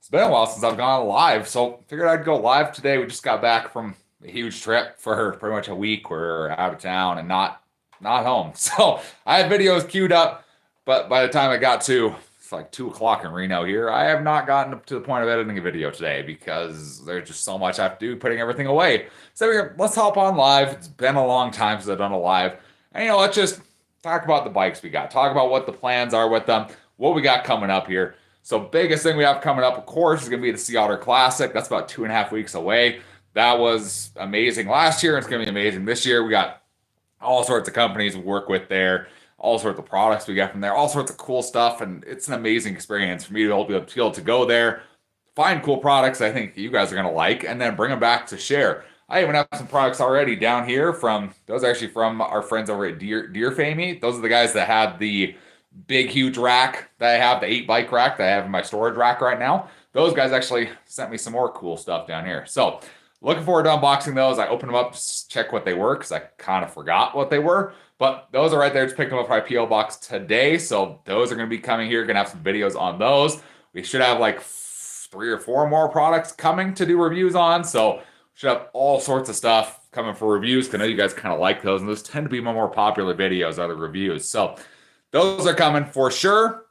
It's been a while since I've gone live, so figured I'd go live today. We just got back from a huge trip for pretty much a week. We're out of town and not home. So I had videos queued up, but by the time I got to it's like 2 o'clock in Reno here, I have not gotten to the point of editing a video today because there's just so much I have to do putting everything away. So let's hop on live. It's been a long time since I've done a live. And let's just talk about the bikes we got. Talk about what the plans are with them, what we got coming up here. So biggest thing we have coming up, of course, is going to be the Sea Otter Classic. That's about 2.5 weeks away. That was amazing last year. It's going to be amazing this year. We got all sorts of companies we work with there, all sorts of products we get from there, all sorts of cool stuff. And it's an amazing experience for me to be able to go there, find cool products I think you guys are going to like, and then bring them back to share. I even have some products already down here those are actually from our friends over at Deer Famey. Those are the guys that had the big, huge rack that I have, the 8 bike rack that I have in my storage rack right now. Those guys actually sent me some more cool stuff down here. So looking forward to unboxing those. I opened them up to check what they were because I kind of forgot what they were. But those are right there. Just picked them up from my P.O. box today. So those are going to be coming here. Going to have some videos on those. We should have like 3 or 4 more products coming to do reviews on. So we should have all sorts of stuff coming for reviews because I know you guys kind of like those. And those tend to be my more popular videos, other reviews. So those are coming for sure.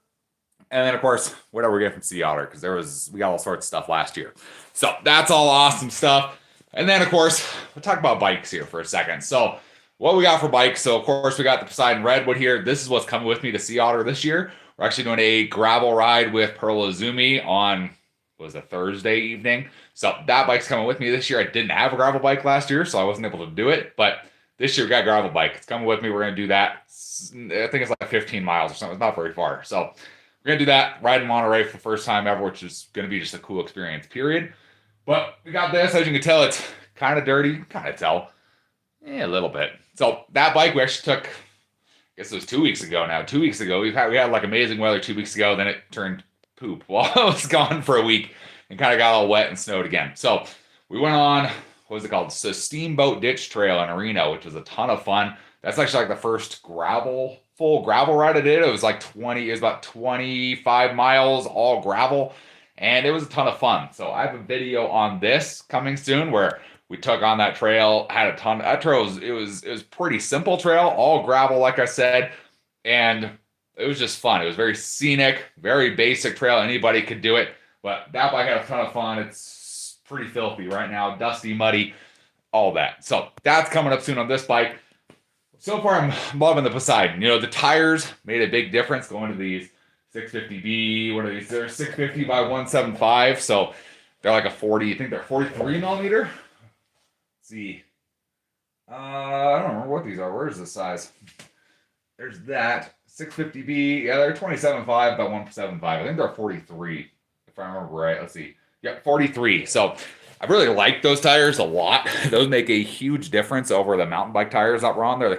And then, of course, whatever we get from Sea Otter, because we got all sorts of stuff last year. So that's all awesome stuff. And then, of course, we'll talk about bikes here for a second. So what we got for bikes. So, of course, we got the Poseidon Redwood here. This is what's coming with me to Sea Otter this year. We're actually doing a gravel ride with Pearl Izumi on, a Thursday evening. So that bike's coming with me this year. I didn't have a gravel bike last year, so I wasn't able to do it. But this year we got a gravel bike. It's coming with me. We're going to do that. I think it's like 15 miles or something. It's not very far. So we're going to do that, ride in Monterey for the first time ever, which is going to be just a cool experience, period. But we got this. As you can tell, it's kind of dirty. Kind of tell. A little bit. So that bike we actually took, I guess it was 2 weeks ago now. 2 weeks ago. We had like amazing weather 2 weeks ago. Then it turned poop while I was gone for a week and kind of got all wet and snowed again. So we went on, what was it called? So Steamboat Ditch Trail in Reno, which was a ton of fun. That's actually like the first full gravel ride I did. It was about 25 miles, all gravel. And it was a ton of fun. So I have a video on this coming soon where we took on that trail, had a ton. That trail it was pretty simple trail, all gravel, like I said. And it was just fun. It was very scenic, very basic trail. Anybody could do it. But that bike had a ton of fun. It's pretty filthy right now, dusty, muddy, all that. So that's coming up soon on this bike. So far, I'm loving the Poseidon. The tires made a big difference going to these 650B. What are these? They're 650 by 175. So they're like a 40. I think they're 43 millimeter. Let's see. I don't remember what these are. Where's the size? There's that. 650B. Yeah, they're 27.5 by 175. I think they're 43, if I remember right. Let's see. Yeah, 43. So I really like those tires a lot. Those make a huge difference over the mountain bike tires that were on there. The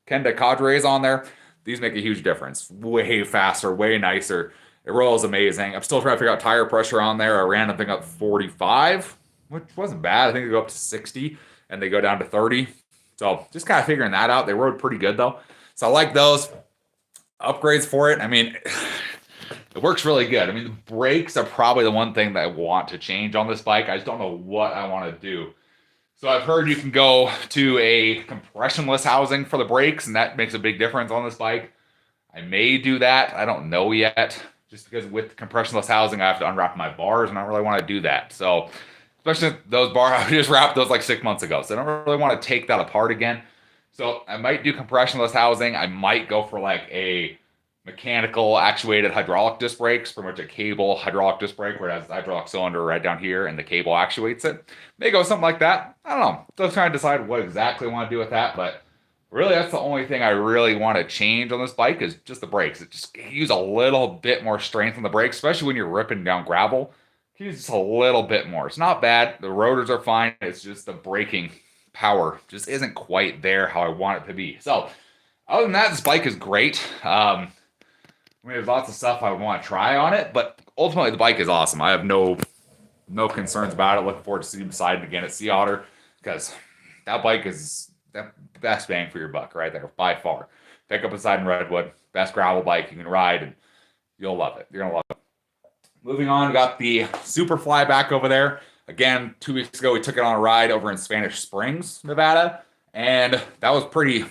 Kenda Cadres on there. These make a huge difference. Way faster, way nicer. It rolls amazing. I'm still trying to figure out tire pressure on there. I ran them up 45, which wasn't bad. I think they go up to 60 and they go down to 30. So just kind of figuring that out. They rode pretty good though. So I like those upgrades for it. I mean, it works really good. I mean, the brakes are probably the one thing that I want to change on this bike. I just don't know what I want to do. So I've heard you can go to a compressionless housing for the brakes, and that makes a big difference on this bike. I may do that. I don't know yet. Just because with compressionless housing, I have to unwrap my bars, and I don't really want to do that. So, especially those bars, I just wrapped those like 6 months ago. So I don't really want to take that apart again. So I might do compressionless housing. I might go for like a mechanical actuated hydraulic disc brakes, pretty much a cable hydraulic disc brake where it has the hydraulic cylinder right down here and the cable actuates it. May go something like that. I don't know. Still trying to decide what exactly I want to do with that, but really that's the only thing I really want to change on this bike is just the brakes. It just use a little bit more strength on the brakes, especially when you're ripping down gravel. Use just a little bit more. It's not bad. The rotors are fine. It's just the braking power just isn't quite there how I want it to be. So other than that, this bike is great. I mean, there's lots of stuff I want to try on it, but ultimately the bike is awesome. I have no concerns about it. Looking forward to seeing Poseidon again at Sea Otter because that bike is the best bang for your buck right there by far. Pick up Poseidon Redwood, best gravel bike you can ride, and you'll love it. You're gonna love it. Moving on, got the Superfly back over there. Again, 2 weeks ago, we took it on a ride over in Spanish Springs, Nevada, and that was pretty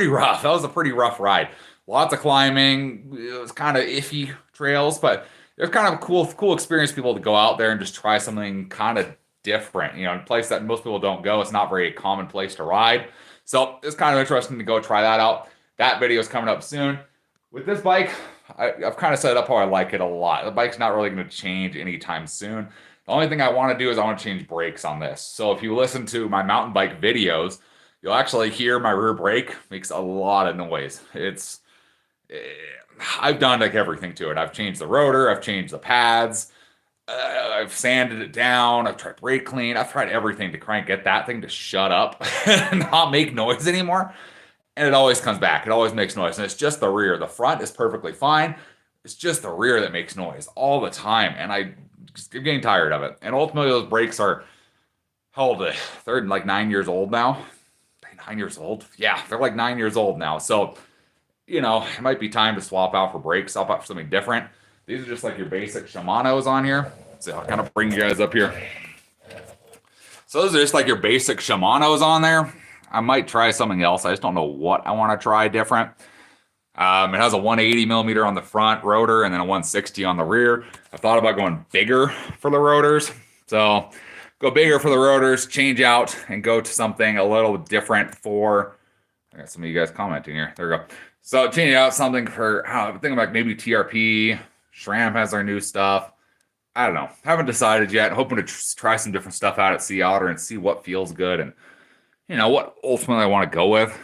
rough. That was a pretty rough ride. Lots of climbing. It was kind of iffy trails, but it was kind of a cool experience for people to go out there and just try something kind of different. You know, a place that most people don't go. It's not very common place to ride. So it's kind of interesting to go try that out. That video is coming up soon. With this bike, I've kind of set it up how I like it a lot. The bike's not really going to change anytime soon. The only thing I want to do is I want to change brakes on this. So if you listen to my mountain bike videos, you'll actually hear my rear brake makes a lot of noise. I've done like everything to it. I've changed the rotor, I've changed the pads, I've sanded it down, I've tried brake clean, I've tried everything to try and get that thing to shut up and not make noise anymore. And it always comes back. It always makes noise. And it's just the rear. The front is perfectly fine. It's just the rear that makes noise all the time. And I'm getting tired of it. And ultimately, those brakes are, how old are they? They're like 9 years old now. 9 years old? Yeah, they're like 9 years old now. So, you know, it might be time to swap out for brakes, swap out for something different. These are just like your basic Shimano's on here. So I'll kind of bring you guys up here. So those are just like your basic Shimano's on there. I might try something else. I just don't know what I want to try different. It has a 180 millimeter on the front rotor and then a 160 on the rear. I thought about going bigger for the rotors. So go bigger for the rotors, change out, and go to something a little different for, I got some of you guys commenting here. There we go. So change out something for, I'm thinking like maybe TRP. SRAM has their new stuff. I don't know. Haven't decided yet. Hoping to try some different stuff out at Sea Otter and see what feels good and, you know, what ultimately I want to go with.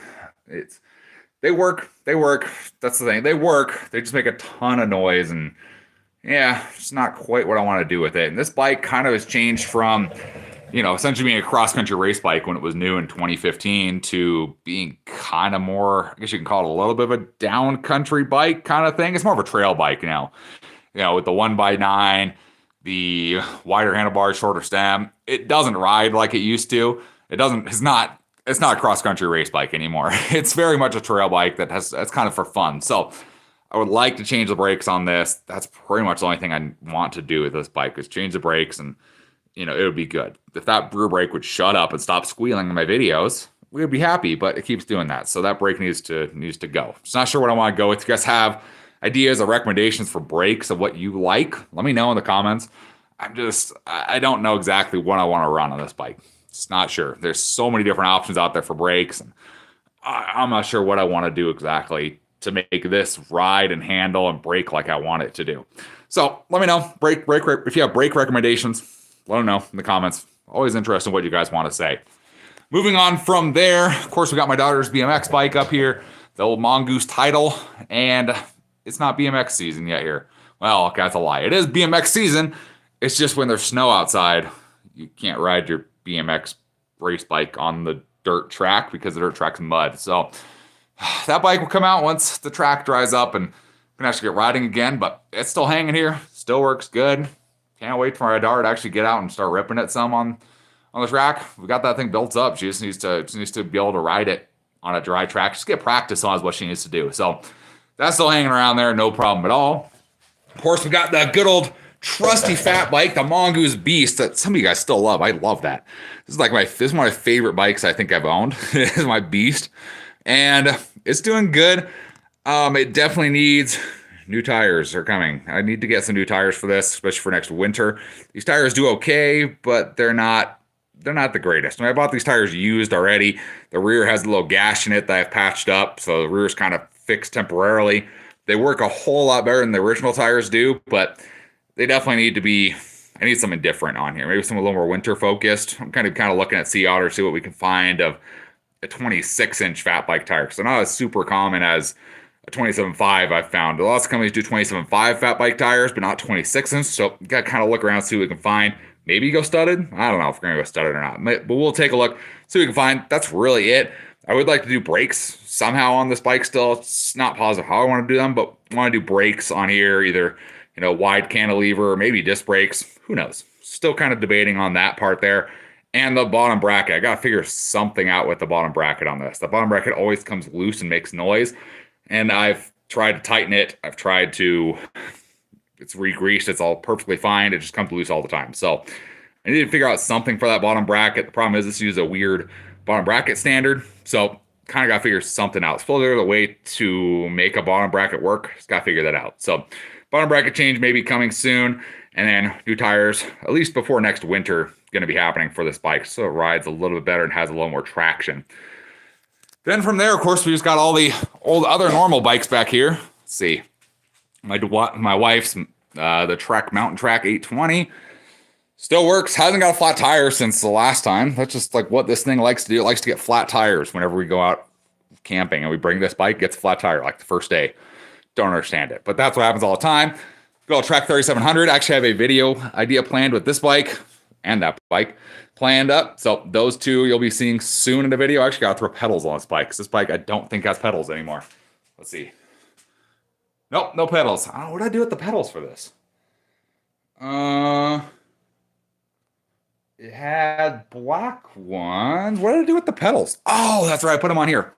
They work. That's the thing. They work. They just make a ton of noise, and yeah, it's not quite what I want to do with it. And this bike kind of has changed from, you know, essentially being a cross-country race bike when it was new in 2015 to being kind of more, I guess you can call it a little bit of a down-country bike kind of thing. It's more of a trail bike now. You know, with the 1x9, the wider handlebars, shorter stem. It doesn't ride like it used to. It's not a cross-country race bike anymore. It's very much a trail bike that's kind of for fun. So I would like to change the brakes on this. That's pretty much the only thing I want to do with this bike is change the brakes, and, you know, it would be good. If that rear brake would shut up and stop squealing in my videos, we would be happy, but it keeps doing that. So that brake needs to go. Just not sure what I want to go with. If you guys have ideas or recommendations for brakes of what you like, let me know in the comments. I don't know exactly what I want to run on this bike. Just not sure. There's so many different options out there for brakes, and I'm not sure what I want to do exactly to make this ride and handle and brake like I want it to do. So let me know. If you have brake recommendations, let them know in the comments. Always interested in what you guys want to say. Moving on from there, of course, we got my daughter's BMX bike up here, the old Mongoose Title, and it's not BMX season yet here. Well, okay, that's a lie. It is BMX season. It's just when there's snow outside, you can't ride your BMX race bike on the dirt track because the dirt track's mud. So that bike will come out once the track dries up and can actually get riding again, but it's still hanging here. Still works good. Can't wait for my daughter to actually get out and start ripping it some on the track. We got that thing built up. She just needs to be able to ride it on a dry track. Just get practice on is what she needs to do. So that's still hanging around there. No problem at all. Of course, we got that good old trusty fat bike, the Mongoose Beast, that some of you guys still love. I love that. This is one of my favorite bikes I think I've owned. It is my Beast, and it's doing good. It definitely needs new tires are coming. I need to get some new tires for this, especially for next winter. These tires do okay, but they're not the greatest. When I bought these tires used already, the rear has a little gash in it that I've patched up, so the rear's kind of fixed temporarily. They work a whole lot better than the original tires do, but they definitely need to be, I need something different on here. Maybe something a little more winter focused. I'm kind of looking at Sea Otter, see what we can find of a 26-inch fat bike tire. Because they're not as super common as a 27.5 I've found. Lots of companies do 27.5 fat bike tires, but not 26-inch. So you got to kind of look around, see what we can find. Maybe go studded. I don't know if we're going to go studded or not. But we'll take a look, see what we can find. That's really it. I would like to do brakes somehow on this bike still. It's not positive how I want to do them, but I want to do brakes on here, either, you know, wide cantilever, or maybe disc brakes. Who knows? Still kind of debating on that part there. And the bottom bracket. I got to figure something out with the bottom bracket on this. The bottom bracket always comes loose and makes noise. And I've tried to tighten it. I've tried to it's re-greased. It's all perfectly fine. It just comes loose all the time. So I need to figure out something for that bottom bracket. The problem is this uses a weird bottom bracket standard. So kind of got to figure something out. Suppose there's a way to make a bottom bracket work. Just got to figure that out. So bottom bracket change may be coming soon. And then new tires, at least before next winter, going to be happening for this bike. So it rides a little bit better and has a little more traction. Then from there, of course, we just got all the old other normal bikes back here. Let's see. My wife's the Trek Mountain Track 820 still works. Hasn't got a flat tire since the last time. That's just like what this thing likes to do. It likes to get flat tires whenever we go out camping and we bring this bike, gets a flat tire like the first day. Don't understand it, but that's what happens all the time. Go Trek 3700. Actually have a video idea planned with this bike and that bike planned up. So those two you'll be seeing soon in the video. I actually got to throw pedals on this bike because this bike I don't think has pedals anymore. Let's see. Nope, no pedals. I don't know what I do with the pedals for this. It had black ones. What did I do with the pedals? Oh, that's right. I put them on here.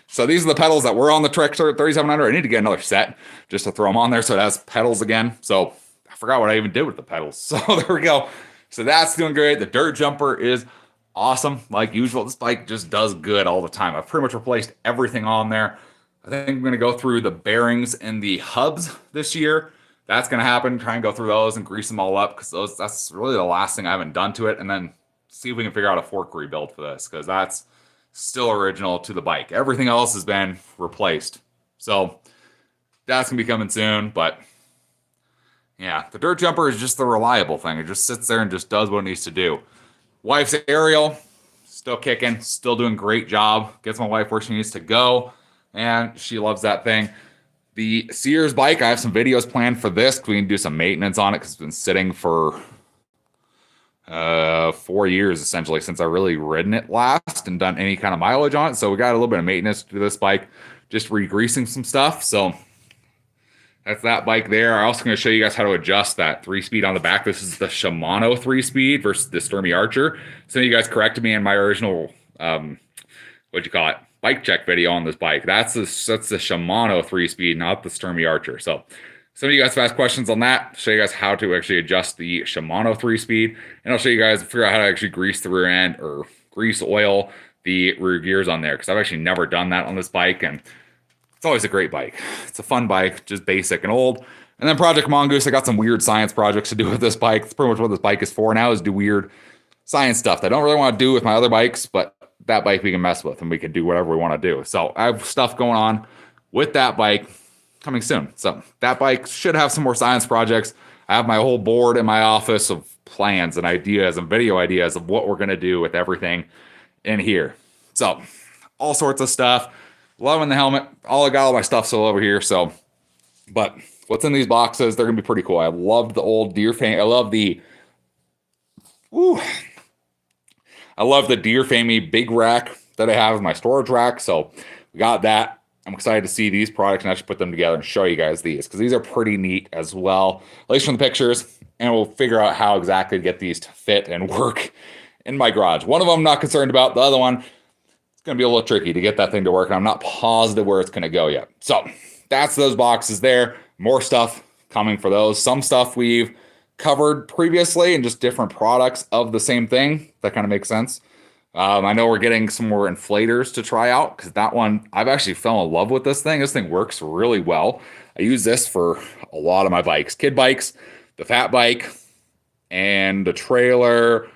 So these are the pedals that were on the Trek 3700. I need to get another set just to throw them on there so it has pedals again. So I forgot what I even did with the pedals. So there we go. So that's doing great. The dirt jumper is awesome. Like usual, this bike just does good all the time. I've pretty much replaced everything on there. I think I'm going to go through the bearings and the hubs this year. That's going to happen. Try and go through those and grease them all up because that's really the last thing I haven't done to it. And then see if we can figure out a fork rebuild for this because that's still original to the bike. Everything else has been replaced. So that's going to be coming soon. But yeah, the dirt jumper is just the reliable thing. It just sits there and just does what it needs to do. Wife's aerial, still kicking, still doing a great job. Gets my wife where she needs to go. And she loves that thing. The Sears bike, I have some videos planned for this. We can do some maintenance on it because it's been sitting for 4 years essentially since I really ridden it last and done any kind of mileage on it. So we got a little bit of maintenance to this bike, just re-greasing some stuff. So that's that bike there. I'm also going to show you guys how to adjust that 3-speed on the back. This is the Shimano 3-speed versus the Sturmy Archer. Some of you guys corrected me in my original, bike check video on this bike. That's the Shimano 3-speed, not the Sturmy Archer. So some of you guys have asked questions on that. I'll show you guys how to actually adjust the Shimano 3-speed. And I'll show you guys figure out how to actually grease the rear end or grease oil the rear gears on there. Because I've actually never done that on this bike. And it's always a great bike. It's a fun bike, just basic and old. And then Project Mongoose, I got some weird science projects to do with this bike. That's pretty much what this bike is for now, is do weird science stuff that I don't really want to do with my other bikes, but that bike we can mess with and we can do whatever we want to do. So I have stuff going on with that bike coming soon. So that bike should have some more science projects. I have my whole board in my office of plans and ideas and video ideas of what we're going to do with everything in here. So all sorts of stuff. Loving the helmet. I got all my stuff still over here. So, but what's in these boxes, they're going to be pretty cool. I loved the old deer fame. I love the deer famey big rack that I have as my storage rack. So we got that. I'm excited to see these products and actually put them together and show you guys these because these are pretty neat as well, at least from the pictures. And we'll figure out how exactly to get these to fit and work in my garage. One of them I'm not concerned about. The other one, it's going to be a little tricky to get that thing to work. And I'm not positive where it's going to go yet. So that's those boxes there. More stuff coming for those. Some stuff we've covered previously and just different products of the same thing. That kind of makes sense. I know we're getting some more inflators to try out because that one, I've actually fell in love with this thing. This thing works really well. I use this for a lot of my bikes, kid bikes, the fat bike, and the trailer.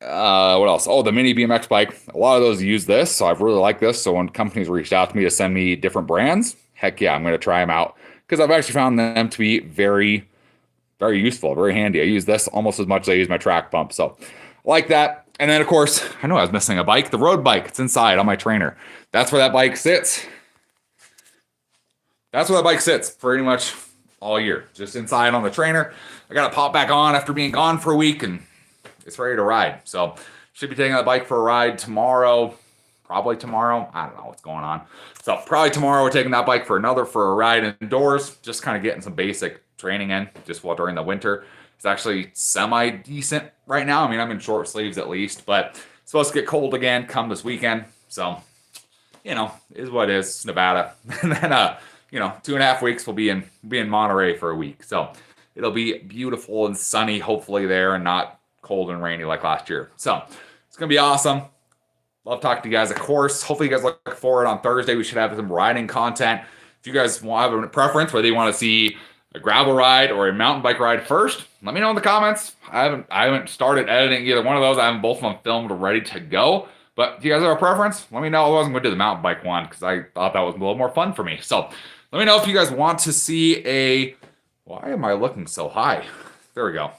What else? Oh, the mini BMX bike. A lot of those use this, so I've really liked this. So when companies reached out to me to send me different brands, heck yeah, I'm going to try them out because I've actually found them to be very, very useful, very handy. I use this almost as much as I use my track pump. So I like that. And then, of course, I know I was missing a bike. The road bike. It's inside on my trainer. That's where that bike sits. That's where that bike sits pretty much all year. Just inside on the trainer. I got to pop back on after being gone for a week, and it's ready to ride. So should be taking that bike for a ride tomorrow. Probably tomorrow. I don't know what's going on. So probably tomorrow we're taking that bike for a ride indoors. Just kind of getting some basic training in just while during the winter. It's actually semi-decent right now. I mean, I'm in short sleeves at least, but it's supposed to get cold again come this weekend. So, is what it is, Nevada. And then, 2.5 weeks we'll be in Monterey for a week. So it'll be beautiful and sunny, hopefully there, and not cold and rainy like last year. So it's going to be awesome. Love talking to you guys, of course. Hopefully you guys look forward on Thursday. We should have some riding content. If you guys have a preference, whether you want to see a gravel ride or a mountain bike ride first, let me know in the comments. I haven't started editing either one of those. I have both of them filmed ready to go. But if you guys have a preference, let me know. I wasn't going to do the mountain bike one because I thought that was a little more fun for me. So let me know if you guys want to see a... Why am I looking so high? There we go.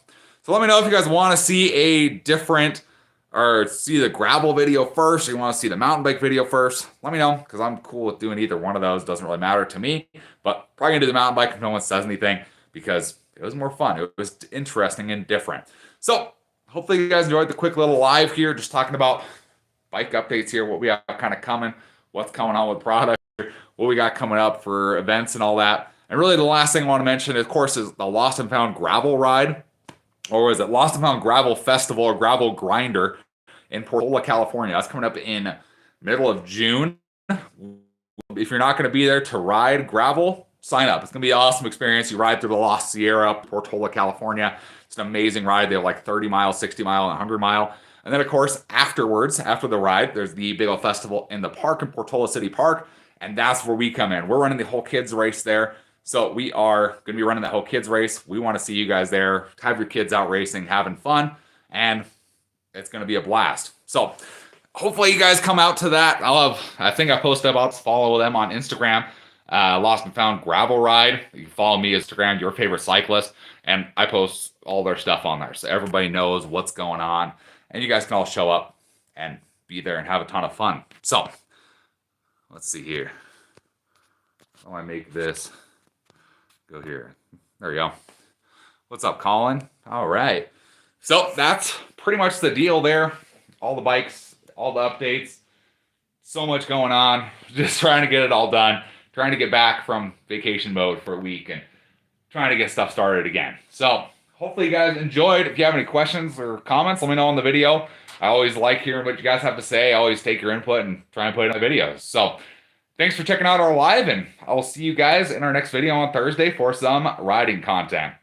So let me know if you guys want to see a different... or see the gravel video first, or you want to see the mountain bike video first, let me know, because I'm cool with doing either one of those. Doesn't really matter to me, but probably going to do the mountain bike if no one says anything, because it was more fun. It was interesting and different. So hopefully you guys enjoyed the quick little live here, just talking about bike updates here, what we have kind of coming, what's coming on with product, what we got coming up for events and all that. And really the last thing I want to mention, of course, is the Lost and Found gravel ride, or is it Lost and Found Gravel Festival or Gravel Grinder in Portola, California. That's coming up in middle of June. If you're not going to be there to ride gravel, sign up. It's going to be an awesome experience. You ride through the Lost Sierra, Portola, California. It's an amazing ride. They have like 30 mile, 60 mile, and 100 mile. And then, of course, afterwards, after the ride, there's the big old festival in the park in Portola City Park, and that's where we come in. We're running the whole kids race there. So we are going to be running the whole kids race. We want to see you guys there. Have your kids out racing, having fun, and it's going to be a blast. So hopefully you guys come out to that. I think I posted about to follow them on Instagram, Lost and Found Gravel Ride. You can follow me Instagram, your favorite cyclist, and I post all their stuff on there. So everybody knows what's going on, and you guys can all show up and be there and have a ton of fun. So let's see here. How do I make this go here? There we go. What's up, Colin? All right. So that's pretty much the deal there. All the bikes, all the updates, so much going on. Just trying to get it all done. Trying to get back from vacation mode for a week and trying to get stuff started again. So hopefully you guys enjoyed. If you have any questions or comments, let me know in the video. I always like hearing what you guys have to say. I always take your input and try and put it in the videos. So thanks for checking out our live, and I will see you guys in our next video on Thursday for some riding content.